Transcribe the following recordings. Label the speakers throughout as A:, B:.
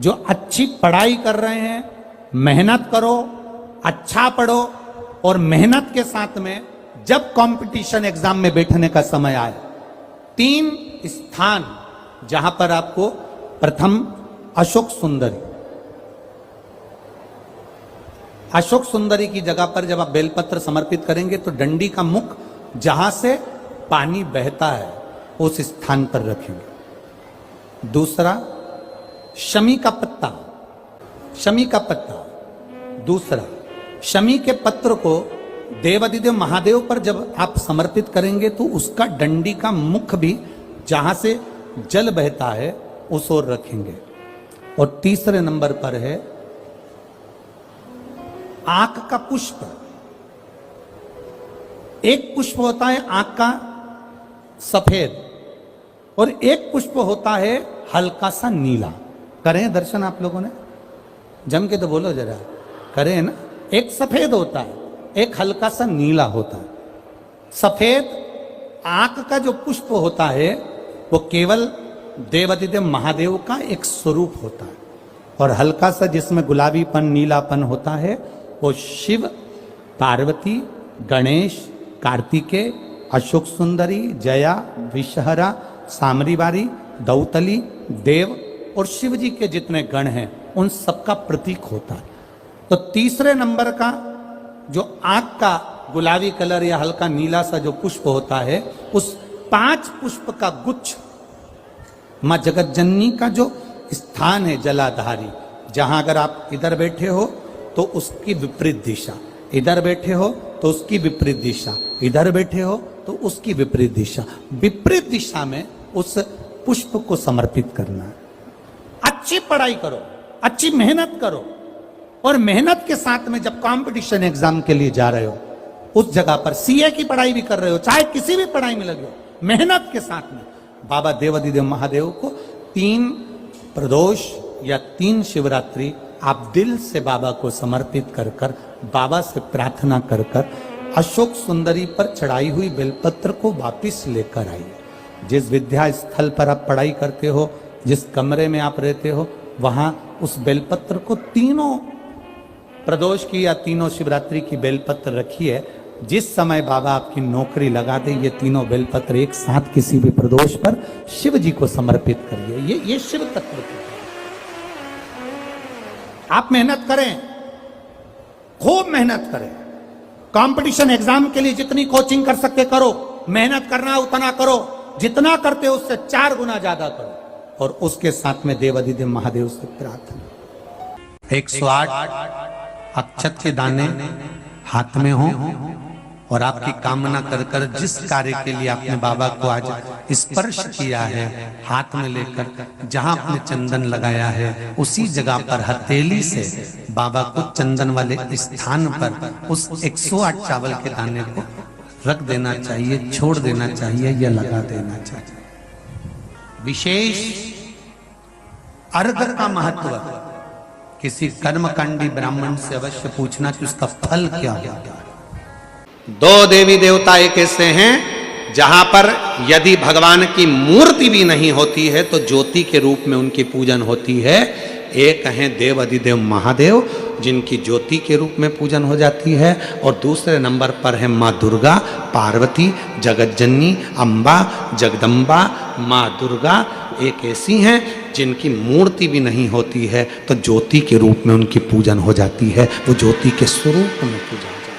A: जो अच्छी पढ़ाई कर रहे हैं, मेहनत करो, अच्छा पढ़ो, और मेहनत के साथ में जब कंपटीशन एग्जाम में बैठने का समय आए, 3 स्थान जहां पर आपको प्रथम अशोक सुंदरी, अशोक सुंदरी की जगह पर जब आप बेलपत्र समर्पित करेंगे तो डंडी का मुख जहां से पानी बहता है उस स्थान पर रखेंगे। दूसरा शमी का पत्ता, शमी का पत्ता। दूसरा शमी के पत्र को देवाधिदेव महादेव पर जब आप समर्पित करेंगे तो उसका डंडी का मुख भी जहां से जल बहता है उस ओर रखेंगे। और तीसरे नंबर पर है आंख का पुष्प। एक पुष्प होता है आंख का सफेद और एक पुष्प होता है हल्का सा नीला। करें दर्शन आप लोगों ने, जम के तो बोलो जरा, करें ना। एक सफेद होता है, एक हल्का सा नीला होता है। सफेद आंख का जो पुष्प होता है वो केवल देवाधिदेव महादेव का एक स्वरूप होता है, और हल्का सा जिसमें गुलाबीपन नीलापन होता है वो शिव, पार्वती, गणेश, कार्तिकेय, अशोक सुंदरी, जया, विषहरा, सामरीवारी, दौतली, देव और शिव जी के जितने गण हैं उन सबका प्रतीक होता है। तो तीसरे नंबर का जो आंख का गुलाबी कलर या हल्का नीला सा जो पुष्प होता है, उस 5 पुष्प का गुच्छ मां जगतजननी का जो स्थान है जलाधारी, जहां अगर आप इधर बैठे हो तो उसकी विपरीत दिशा, इधर बैठे हो तो उसकी विपरीत दिशा, इधर बैठे हो तो उसकी विपरीत दिशा, विपरीत दिशा में उस पुष्प को समर्पित करना है। अच्छी पढ़ाई करो, अच्छी मेहनत करो, और मेहनत के साथ में जब कंपटीशन एग्जाम के लिए जा रहे हो उस जगह पर सीए की पढ़ाई भी कर रहे हो, चाहे किसी भी पढ़ाई में लगे हो, मेहनत के साथ में बाबा देवाधिदेव महादेव को 3 प्रदोष या 3 शिवरात्रि आप दिल से बाबा को समर्पित कर कर, बाबा से प्रार्थना कर कर अशोक सुंदरी पर चढ़ाई हुई बेलपत्र को वापिस लेकर आइए। जिस विद्या स्थल पर आप पढ़ाई करते हो, जिस कमरे में आप रहते हो, वहां उस बेलपत्र को 3 प्रदोष की या 3 शिवरात्रि की बेलपत्र रखिए। जिस समय बाबा आपकी नौकरी लगा दे, ये 3 बेलपत्र एक साथ किसी भी प्रदोष पर शिव जी को समर्पित करिए। ये शिव तत्व की। आप मेहनत करें, खूब मेहनत करें, कंपटीशन एग्जाम के लिए जितनी कोचिंग कर सकते करो, मेहनत करना उतना करो, जितना करते हो उससे 4 गुना ज्यादा करो, और उसके साथ में देवाधिदेव महादेव से प्रार्थना। 108 अक्षत के दाने हाथ में हो और आपकी कामना कर कर जिस कार्य के लिए आपने बाबा को आज स्पर्श किया है, हाथ में लेकर जहां आपने चंदन लगाया है उसी जगह पर हथेली से बाबा को चंदन वाले स्थान पर उस 108 चावल के दाने को रख देना चाहिए, छोड़ देना चाहिए या लगा देना चाहिए। विशेष अर्घ का महत्व किसी कर्मकांडी ब्राह्मण से अवश्य पूछना कि उसका फल क्या होगा।
B: 2 देवी देवता एक ऐसे हैं जहां पर यदि भगवान की मूर्ति भी नहीं होती है तो ज्योति के रूप में उनकी पूजन होती है। एक हैं देवाधिदेव महादेव जिनकी ज्योति के रूप में पूजन हो जाती है, और दूसरे नंबर पर है माँ दुर्गा, पार्वती, जगतजननी, अम्बा, जगदम्बा। माँ दुर्गा एक ऐसी हैं जिनकी मूर्ति भी नहीं होती है तो ज्योति के रूप में उनकी पूजन हो जाती है। वो ज्योति के स्वरूप में पूजा हो जाती है,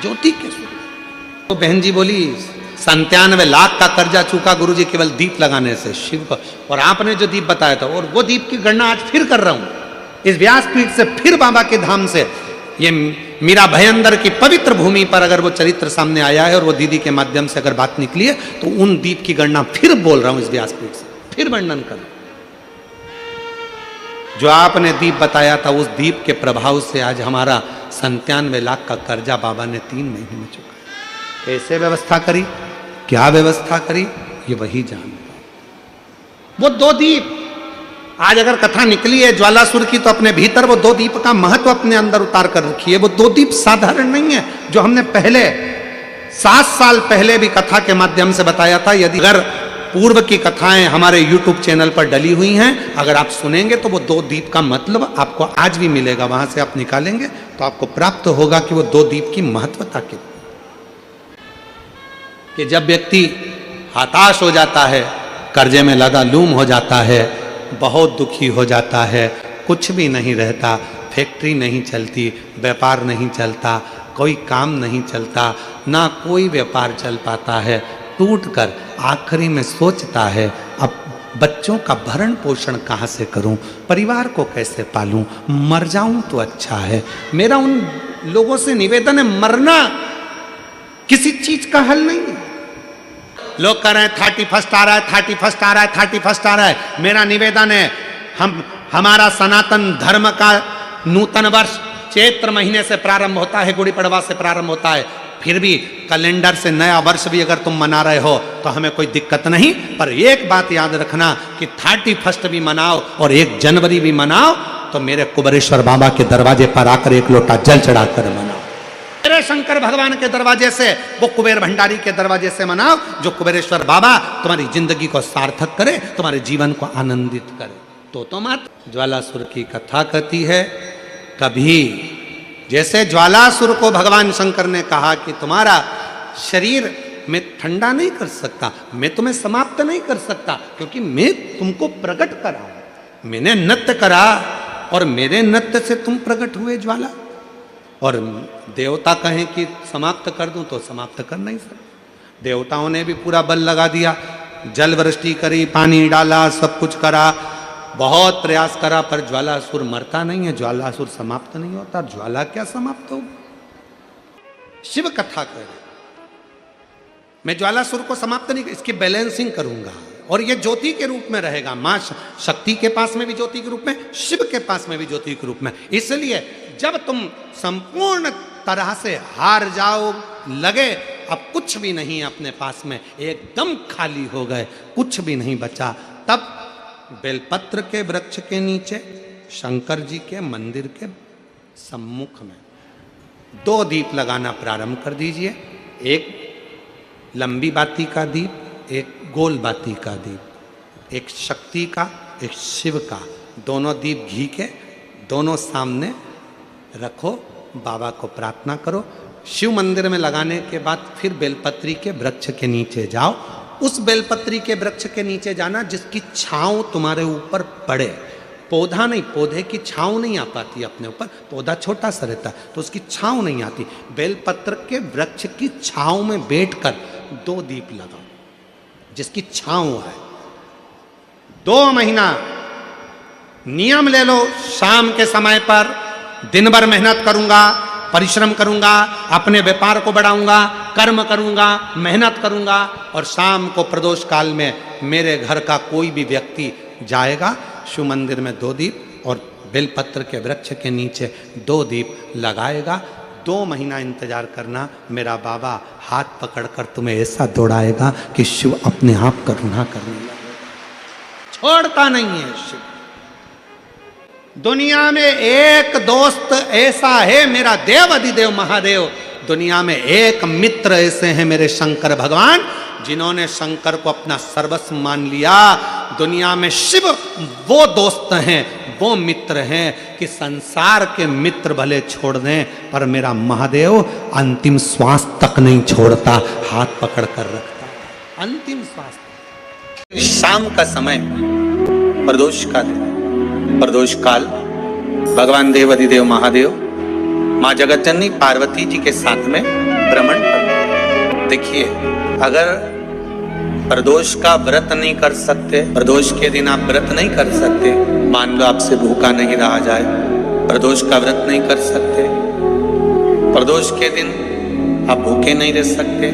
B: ज्योति के स्वरूप। तो बहन जी बोली 97 लाख का कर्जा चूका गुरुजी केवल दीप लगाने से शिव को, और आपने जो दीप बताया था, और वो दीप की गणना आज फिर कर रहा हूं इस व्यासपीठ से, फिर बाबा के धाम से। ये मीरा भयंदर की पवित्र भूमि पर अगर वो चरित्र सामने आया है और वो दीदी के माध्यम से अगर बात निकली है तो उन दीप की गणना फिर बोल रहा हूं इस व्यासपीठ से, फिर वर्णन कर। जो आपने दीप बताया था उस दीप के प्रभाव से आज हमारा 97 लाख का कर्जा बाबा ने 3 महीने में चुका। कैसे व्यवस्था करी, क्या व्यवस्था करी, ये वही जानता। वो 2 दीप आज अगर कथा निकली है ज्वालासुर की तो अपने भीतर वो 2 दीप का महत्व अपने अंदर उतार कर रखी है। वो 2 दीप साधारण नहीं है जो हमने पहले 7 साल पहले भी कथा के माध्यम से बताया था। यदि अगर पूर्व की कथाएं हमारे YouTube चैनल पर डली हुई हैं। अगर आप सुनेंगे तो वो 2 दीप का मतलब आपको आज भी मिलेगा, वहां से आप निकालेंगे तो आपको प्राप्त होगा कि वो 2 दीप की महत्वता कितनी। कि जब व्यक्ति हताश हो जाता है, कर्जे में लदा लूम हो जाता है, बहुत दुखी हो जाता है, कुछ भी नहीं रहता, फैक्ट्री नहीं चलती, व्यापार नहीं चलता, कोई काम नहीं चलता, ना कोई व्यापार चल पाता है, टूटकर आखिरी में सोचता है अब बच्चों का भरण पोषण कहाँ से करूं, परिवार को कैसे पालूं, मर जाऊं तो अच्छा है। मेरा उन लोगों से निवेदन है, मरना किसी चीज का हल नहीं है। लोग कह रहे हैं 31 आ रहा है, 31 आ रहा है, 31 आ रहा है। मेरा निवेदन है, हमारा सनातन धर्म का नूतन वर्ष चैत्र महीने से प्रारंभ होता है, गुड़ी पड़वा से प्रारंभ होता है। फिर भी कैलेंडर से नया वर्ष भी अगर तुम मना रहे हो तो हमें कोई दिक्कत नहीं, पर एक बात याद रखना कि 31 भी मनाओ और 1 जनवरी भी मनाओ तो मेरे कुबेरेश्वर बाबा के दरवाजे पर आकर 1 लोटा जल चढ़ाकर मनाओ। मेरे शंकर भगवान के दरवाजे से, वो कुबेर भंडारी के दरवाजे से मनाओ, जो कुबेरेश्वर बाबा तुम्हारी जिंदगी को सार्थक करे, तुम्हारे जीवन को आनंदित करे। तो मत ज्वालासुर की कथा कहती है, कभी जैसे ज्वालासुर को भगवान शंकर ने कहा कि तुम्हारा शरीर मैं ठंडा नहीं कर सकता, मैं तुम्हें समाप्त नहीं कर सकता, क्योंकि मैं तुमको प्रकट करा, मैंने नृत्य करा और मेरे नृत्य से तुम प्रकट हुए ज्वाला। और देवता कहें कि समाप्त कर दूं तो समाप्त कर नहीं सकते। देवताओं ने भी पूरा बल लगा दिया, जल वृष्टि करी, पानी डाला, सब कुछ करा, बहुत प्रयास करा, पर ज्वालासुर मरता नहीं है, ज्वालासुर समाप्त नहीं होता। ज्वाला क्या समाप्त हो? शिव कथा कर, मैं ज्वालासुर को समाप्त नहीं, इसकी बैलेंसिंग करूंगा और ये ज्योति के रूप में रहेगा। मां शक्ति के पास में भी ज्योति के रूप में, शिव के पास में भी ज्योति के रूप में। इसलिए जब तुम संपूर्ण तरह से हार जाओ, लगे अब कुछ भी नहीं अपने पास में, एकदम खाली हो गए, कुछ भी नहीं बचा, तब बेलपत्र के वृक्ष के नीचे शंकर जी के मंदिर के सम्मुख में 2 दीप लगाना प्रारंभ कर दीजिए। एक लंबी बाती का दीप, एक गोल बाती का दीप, एक शक्ति का, एक शिव का। दोनों दीप घी के, दोनों सामने रखो, बाबा को प्रार्थना करो। शिव मंदिर में लगाने के बाद फिर बेलपत्री के वृक्ष के नीचे जाओ। उस बेलपत्री के वृक्ष के नीचे जाना जिसकी छांव तुम्हारे ऊपर पड़े। पौधा नहीं, पौधे की छांव नहीं आ पाती अपने ऊपर, पौधा छोटा सा रहता तो उसकी छांव नहीं आती। बेलपत्र के वृक्ष की छांव में बैठकर 2 दीप लगाओ जिसकी छांव है। 2 महीना नियम ले लो, शाम के समय पर दिन भर मेहनत करूंगा, परिश्रम करूंगा, अपने व्यापार को बढ़ाऊंगा, कर्म करूंगा, मेहनत करूंगा, और शाम को प्रदोष काल में मेरे घर का कोई भी व्यक्ति जाएगा, शिव मंदिर में 2 दीप और बेलपत्र के वृक्ष के नीचे 2 दीप लगाएगा। 2 महीना इंतजार करना, मेरा बाबा हाथ पकड़कर तुम्हें ऐसा दौड़ाएगा कि शिव अपने आप करुणा करने लगेगा। छोड़ता नहीं है शिव। दुनिया में एक दोस्त ऐसा है मेरा देव अधिदेव महादेव, दुनिया में एक मित्र ऐसे हैं मेरे शंकर भगवान जिन्होंने शंकर को अपना सर्वस्व मान लिया। दुनिया में शिव वो दोस्त हैं, वो मित्र हैं कि संसार के मित्र भले छोड़ दें पर मेरा महादेव अंतिम श्वास तक नहीं छोड़ता, हाथ पकड़ कर रखता, अंतिम श्वास। शाम का समय, प्रदोष का दिन, प्रदोष काल, भगवान देव अधिदेव महादेव माँ जगत जननी पार्वती जी के साथ में भ्रमण कर। देखिए, अगर प्रदोष का व्रत नहीं कर सकते, प्रदोष के दिन आप व्रत नहीं कर सकते, मान लो आपसे भूखा नहीं रहा जाए, प्रदोष का व्रत नहीं कर सकते, प्रदोष के दिन आप भूखे नहीं रह सकते,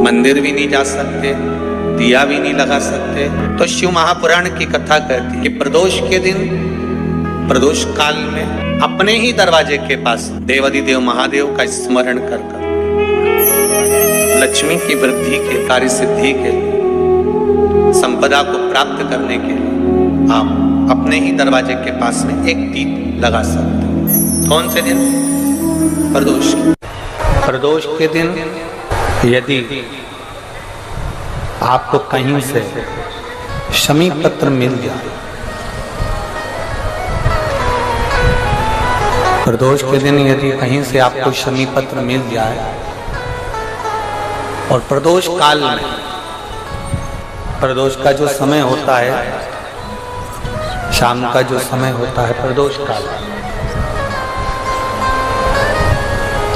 B: मंदिर भी नहीं जा सकते, दिया भी नहीं लगा सकते, तो शिव महापुराण की कथा कहती है कि प्रदोष के दिन, प्रदोष काल में अपने ही दरवाजे के पास देवाधिदेव महादेव का स्मरण कर लक्ष्मी की वृद्धि के, कार्य सिद्धि के, संपदा को प्राप्त करने के लिए आप अपने ही दरवाजे के पास में 1 दीप लगा सकते हैं। कौन से दिन? प्रदोष। प्रदोष के दिन यदि
A: आपको कहीं से शमी पत्र मिल जाए, प्रदोष के दिन यदि कहीं से आपको शमी पत्र मिल जाए और प्रदोष काल में, प्रदोष का जो समय होता है, शाम का जो समय होता है प्रदोष काल,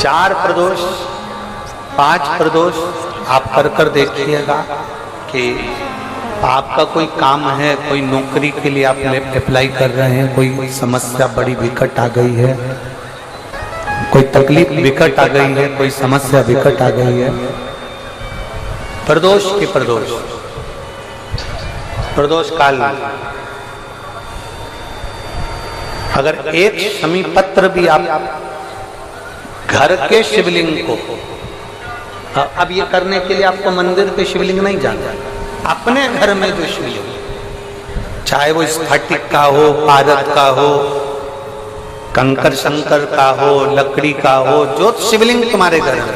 A: 4 प्रदोष 5 प्रदोष आप कर देखिएगा कि आपका कोई काम है, कोई नौकरी के लिए आप अप्लाई कर रहे हैं, कोई समस्या बड़ी विकट आ गई है, कोई तकलीफ विकट आ गई है, कोई समस्या विकट आ गई है, प्रदोष के प्रदोष काल में अगर एक शमी पत्र भी आप घर के शिवलिंग को, अब ये करने के लिए आपको मंदिर के शिवलिंग नहीं जाना, अपने घर में जो शिवलिंग, चाहे वो स्फटिक का हो, पारद का हो, कंकर शंकर का हो, लकड़ी का हो, जो शिवलिंग तुम्हारे घर में,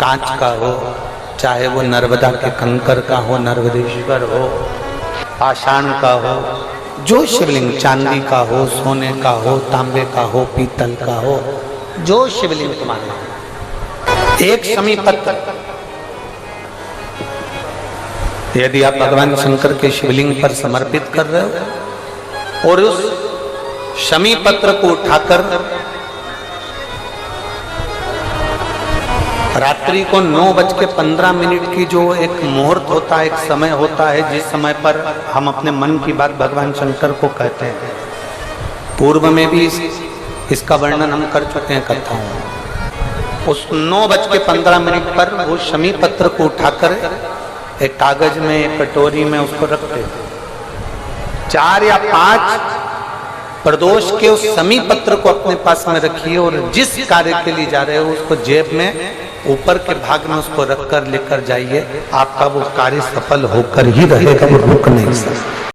A: कांच का हो, चाहे वो नर्मदा के कंकर का हो, नर्मदेश्वर हो, पाषाण का हो, जो शिवलिंग, चांदी का हो, सोने का हो, तांबे का हो, पीतल का हो, जो शिवलिंग तुम्हारे, एक शमी पत्र यदि आप भगवान शंकर के शिवलिंग पर समर्पित कर रहे हो और उस शमी पत्र को उठाकर रात्रि को 9:15 की जो एक मुहूर्त होता है, एक समय होता है, जिस समय पर हम अपने मन की बात भगवान शंकर को कहते हैं, पूर्व में भी इसका वर्णन हम कर चुके हैं कथाओं में। उस 9:15 पर वो शमी पत्र को उठाकर एक कागज में, एक कटोरी में उसको रखते हैं। 4 या 5 प्रदोष के उस शमी पत्र को अपने पास में रखिए और जिस कार्य के लिए जा रहे हो उसको जेब में ऊपर के भाग में उसको रखकर लेकर जाइए, आपका वो कार्य सफल होकर ही रहेगा, वो रुक नहीं सकता।